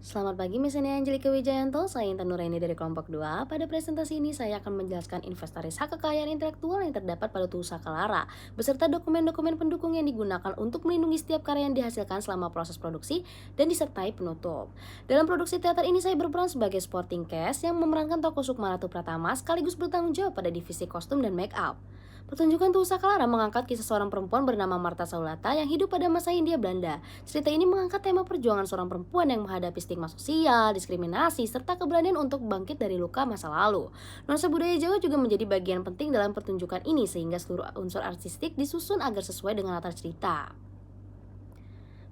Selamat pagi, Miss Angelika Wijayanto. Saya Intan Nuraini dari kelompok 2. Pada presentasi ini saya akan menjelaskan inventaris hak kekayaan intelektual yang terdapat pada tubuh Sakalara, beserta dokumen-dokumen pendukung yang digunakan untuk melindungi setiap karya yang dihasilkan selama proses produksi dan disertai penutup. Dalam produksi teater ini saya berperan sebagai supporting cast yang memerankan tokoh Sukma Ratu Pratama sekaligus bertanggung jawab pada divisi kostum dan make up. Pertunjukan Tuhu Sakalara mengangkat kisah seorang perempuan bernama Marta Saulata yang hidup pada masa Hindia Belanda. Cerita ini mengangkat tema perjuangan seorang perempuan yang menghadapi stigma sosial, diskriminasi, serta keberanian untuk bangkit dari luka masa lalu. Nuansa budaya Jawa juga menjadi bagian penting dalam pertunjukan ini sehingga seluruh unsur artistik disusun agar sesuai dengan latar cerita.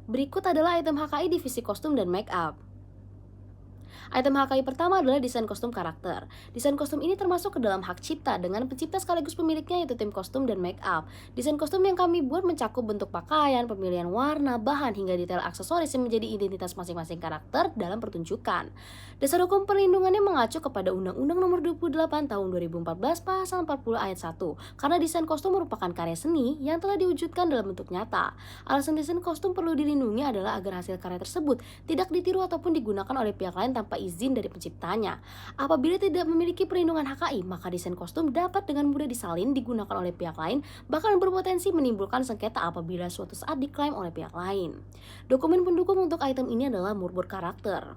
Berikut adalah item HKI divisi kostum dan make up. Item HKI pertama adalah desain kostum karakter. Desain kostum ini termasuk ke dalam hak cipta dengan pencipta sekaligus pemiliknya yaitu tim kostum dan make up. Desain kostum yang kami buat mencakup bentuk pakaian, pemilihan warna, bahan, hingga detail aksesoris yang menjadi identitas masing-masing karakter dalam pertunjukan. Dasar hukum perlindungannya mengacu kepada Undang-Undang Nomor 28 Tahun 2014 Pasal 40 Ayat 1, karena desain kostum merupakan karya seni yang telah diwujudkan dalam bentuk nyata. Alasan desain kostum perlu dilindungi adalah agar hasil karya tersebut tidak ditiru ataupun digunakan oleh pihak lain tanpa izin dari penciptanya. Apabila tidak memiliki perlindungan HKI, maka desain kostum dapat dengan mudah disalin, digunakan oleh pihak lain, bahkan berpotensi menimbulkan sengketa apabila suatu saat diklaim oleh pihak lain. Dokumen pendukung untuk item ini adalah moodboard karakter.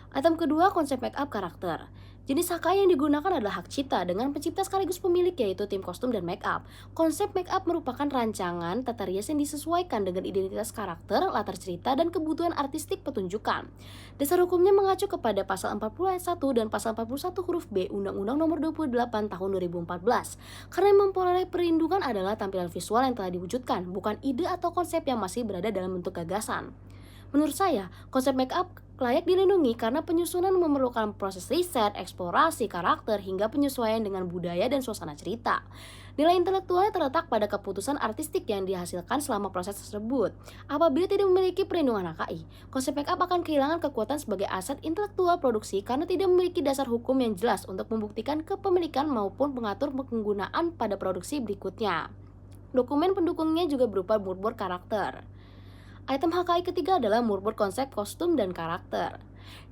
Item kedua, konsep make up karakter. Jenis HKI yang digunakan adalah hak cipta dengan pencipta sekaligus pemilik yaitu tim kostum dan make up. Konsep make up merupakan rancangan tata rias yang disesuaikan dengan identitas karakter, latar cerita, dan kebutuhan artistik pertunjukan. Dasar hukumnya mengacu kepada pasal 40 ayat 1 dan pasal 41 huruf B Undang-Undang Nomor 28 Tahun 2014. Karena yang memperoleh perlindungan adalah tampilan visual yang telah diwujudkan, bukan ide atau konsep yang masih berada dalam bentuk gagasan. Menurut saya, konsep make up layak dilindungi karena penyusunan memerlukan proses riset, eksplorasi karakter, hingga penyesuaian dengan budaya dan suasana cerita. Nilai intelektualnya terletak pada keputusan artistik yang dihasilkan selama proses tersebut. Apabila tidak memiliki perlindungan HKI, konsep make up akan kehilangan kekuatan sebagai aset intelektual produksi karena tidak memiliki dasar hukum yang jelas untuk membuktikan kepemilikan maupun mengatur penggunaan pada produksi berikutnya. Dokumen pendukungnya juga berupa moodboard karakter. Item HKI ketiga adalah moodboard konsep kostum dan karakter.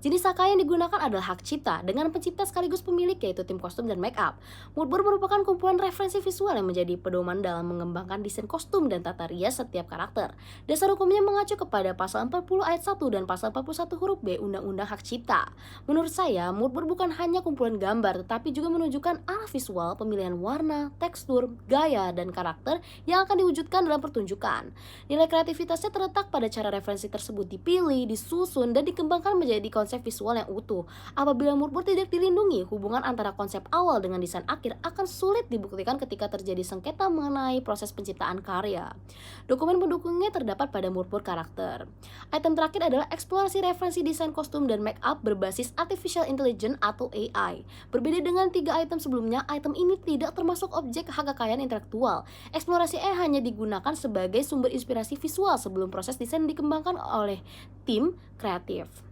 Jenis HKI yang digunakan adalah hak cipta dengan pencipta sekaligus pemilik yaitu tim kostum dan make up. Moodboard merupakan kumpulan referensi visual yang menjadi pedoman dalam mengembangkan desain kostum dan tata rias setiap karakter. Dasar hukumnya mengacu kepada pasal 40 ayat 1 dan pasal 41 huruf B Undang-Undang Hak Cipta. Menurut saya, moodboard bukan hanya kumpulan gambar tetapi juga menunjukkan arah visual, pemilihan warna, tekstur, gaya, dan karakter yang akan diwujudkan dalam pertunjukan. Nilai kreativitasnya terletak pada cara referensi tersebut dipilih, disusun, dan dikembangkan menjadi konsep visual yang utuh. Apabila moodboard tidak dilindungi, hubungan antara konsep awal dengan desain akhir akan sulit dibuktikan ketika terjadi sengketa mengenai proses penciptaan karya. Dokumen pendukungnya terdapat pada moodboard karakter. Item terakhir adalah eksplorasi referensi desain kostum dan make up berbasis artificial intelligence atau AI. Berbeda dengan 3 item sebelumnya, item ini tidak termasuk objek hak kekayaan intelektual. Eksplorasi AI hanya digunakan sebagai sumber inspirasi visual sebelum proses desain dikembangkan oleh tim kreatif.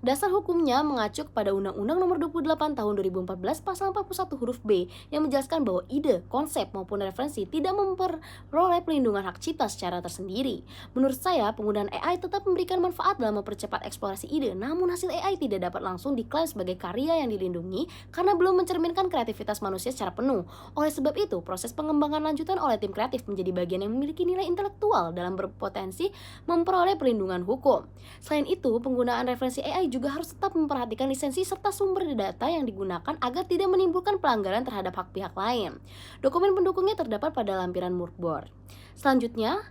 Dasar hukumnya mengacu kepada Undang-Undang Nomor 28 Tahun 2014 Pasal 41 huruf B yang menjelaskan bahwa ide, konsep maupun referensi tidak memperoleh pelindungan hak cipta secara tersendiri. Menurut saya, penggunaan AI tetap memberikan manfaat dalam mempercepat eksplorasi ide, namun hasil AI tidak dapat langsung diklaim sebagai karya yang dilindungi karena belum mencerminkan kreativitas manusia secara penuh. Oleh sebab itu, proses pengembangan lanjutan oleh tim kreatif menjadi bagian yang memiliki nilai intelektual dalam berpotensi memperoleh perlindungan hukum. Selain itu, penggunaan referensi AI juga harus tetap memperhatikan lisensi serta sumber data yang digunakan agar tidak menimbulkan pelanggaran terhadap hak pihak lain. Dokumen pendukungnya terdapat pada lampiran moodboard. Selanjutnya,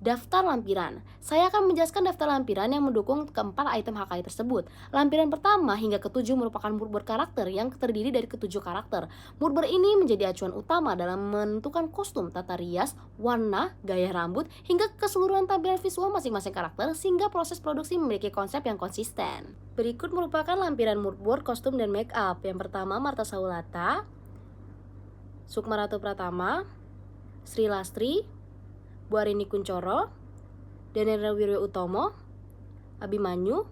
daftar lampiran. Saya akan menjelaskan daftar lampiran yang mendukung keempat item HKI tersebut. Lampiran pertama hingga ketujuh merupakan moodboard karakter yang terdiri dari ketujuh karakter. Moodboard ini menjadi acuan utama dalam menentukan kostum, tata rias, warna, gaya rambut, hingga keseluruhan tampilan visual masing-masing karakter sehingga proses produksi memiliki konsep yang konsisten. Berikut merupakan lampiran moodboard kostum dan make up. Yang pertama Marta Saulata, Sukma Ratu Pratama, Sri Lastri, Bu Arini Kuncoro, Danendra Wiryo Utomo, Abimanyu,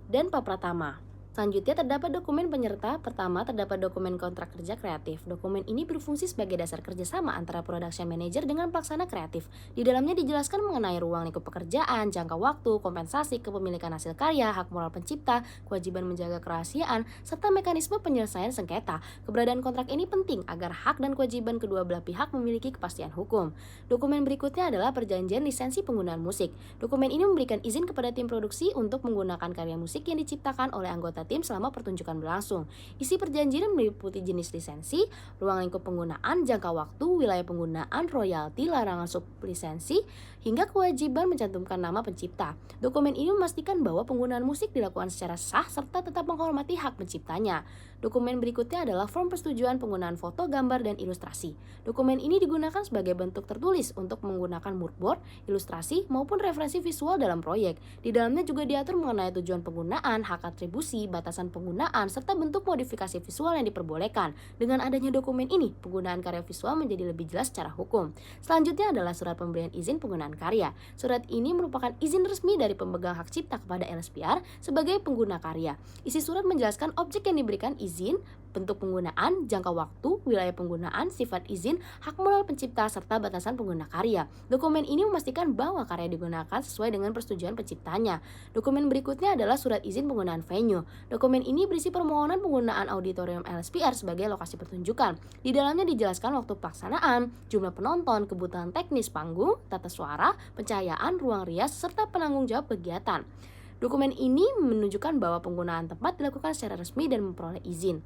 dan Pak Pratama. Selanjutnya terdapat dokumen penyerta. Pertama, terdapat dokumen kontrak kerja kreatif. Dokumen ini berfungsi sebagai dasar kerjasama antara production manager dengan pelaksana kreatif. Di dalamnya dijelaskan mengenai ruang lingkup pekerjaan, jangka waktu, kompensasi, kepemilikan hasil karya, hak moral pencipta, kewajiban menjaga kerahasiaan, serta mekanisme penyelesaian sengketa. Keberadaan kontrak ini penting agar hak dan kewajiban kedua belah pihak memiliki kepastian hukum. Dokumen berikutnya adalah perjanjian lisensi penggunaan musik. Dokumen ini memberikan izin kepada tim produksi untuk menggunakan karya musik yang diciptakan oleh anggota tim selama pertunjukan berlangsung. Isi perjanjian meliputi jenis lisensi, ruang lingkup penggunaan, jangka waktu, wilayah penggunaan, royalti, larangan sublisensi, hingga kewajiban mencantumkan nama pencipta. Dokumen ini memastikan bahwa penggunaan musik dilakukan secara sah serta tetap menghormati hak penciptanya. Dokumen berikutnya adalah form persetujuan penggunaan foto, gambar, dan ilustrasi. Dokumen ini digunakan sebagai bentuk tertulis untuk menggunakan moodboard, ilustrasi, maupun referensi visual dalam proyek. Di dalamnya juga diatur mengenai tujuan penggunaan, hak atribusi, batasan penggunaan, serta bentuk modifikasi visual yang diperbolehkan. Dengan adanya dokumen ini, penggunaan karya visual menjadi lebih jelas secara hukum. Selanjutnya adalah surat pemberian izin penggunaan karya. Surat ini merupakan izin resmi dari pemegang hak cipta kepada LSPR sebagai pengguna karya. Isi surat menjelaskan objek yang diberikan izin, bentuk penggunaan, jangka waktu, wilayah penggunaan, sifat izin, hak moral pencipta, serta batasan pengguna karya. Dokumen ini memastikan bahwa karya digunakan sesuai dengan persetujuan penciptanya. Dokumen berikutnya adalah surat izin penggunaan venue. Dokumen ini berisi permohonan penggunaan auditorium LSPR sebagai lokasi pertunjukan. Di dalamnya dijelaskan waktu pelaksanaan, jumlah penonton, kebutuhan teknis panggung, tata suara, pencahayaan, ruang rias, serta penanggung jawab kegiatan. Dokumen ini menunjukkan bahwa penggunaan tempat dilakukan secara resmi dan memperoleh izin.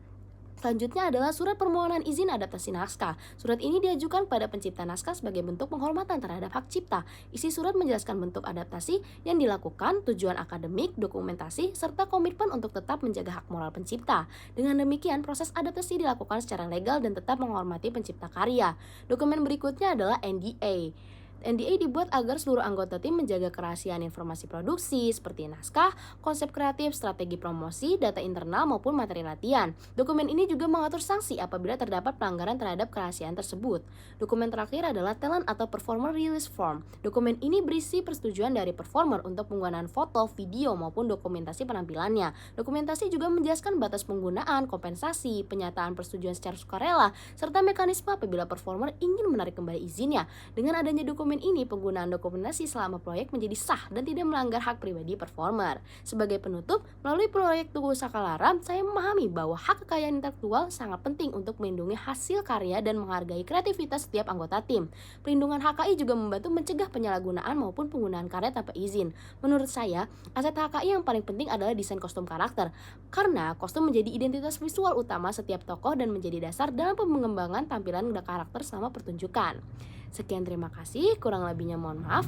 Selanjutnya adalah surat permohonan izin adaptasi naskah. Surat ini diajukan pada pencipta naskah sebagai bentuk penghormatan terhadap hak cipta. Isi surat menjelaskan bentuk adaptasi yang dilakukan, tujuan akademik, dokumentasi, serta komitmen untuk tetap menjaga hak moral pencipta. Dengan demikian, proses adaptasi dilakukan secara legal dan tetap menghormati pencipta karya. Dokumen berikutnya adalah NDA. NDA dibuat agar seluruh anggota tim menjaga kerahasiaan informasi produksi seperti naskah, konsep kreatif, strategi promosi, data internal maupun materi latihan. Dokumen ini juga mengatur sanksi apabila terdapat pelanggaran terhadap kerahasiaan tersebut. Dokumen terakhir adalah talent atau performer release form. Dokumen ini berisi persetujuan dari performer untuk penggunaan foto, video maupun dokumentasi penampilannya. Dokumentasi juga menjelaskan batas penggunaan, kompensasi, penyataan persetujuan secara sukarela, serta mekanisme apabila performer ingin menarik kembali izinnya. Dengan adanya dokumen ini, penggunaan dokumentasi selama proyek menjadi sah dan tidak melanggar hak pribadi performer. Sebagai penutup, melalui proyek Tugu Sakalaram, saya memahami bahwa hak kekayaan intelektual sangat penting untuk melindungi hasil karya dan menghargai kreativitas setiap anggota tim. Perlindungan HKI juga membantu mencegah penyalahgunaan maupun penggunaan karya tanpa izin. Menurut saya, aset HKI yang paling penting adalah desain kostum karakter, karena kostum menjadi identitas visual utama setiap tokoh dan menjadi dasar dalam pengembangan tampilan karakter selama pertunjukan. Sekian, terima kasih, kurang lebihnya mohon maaf.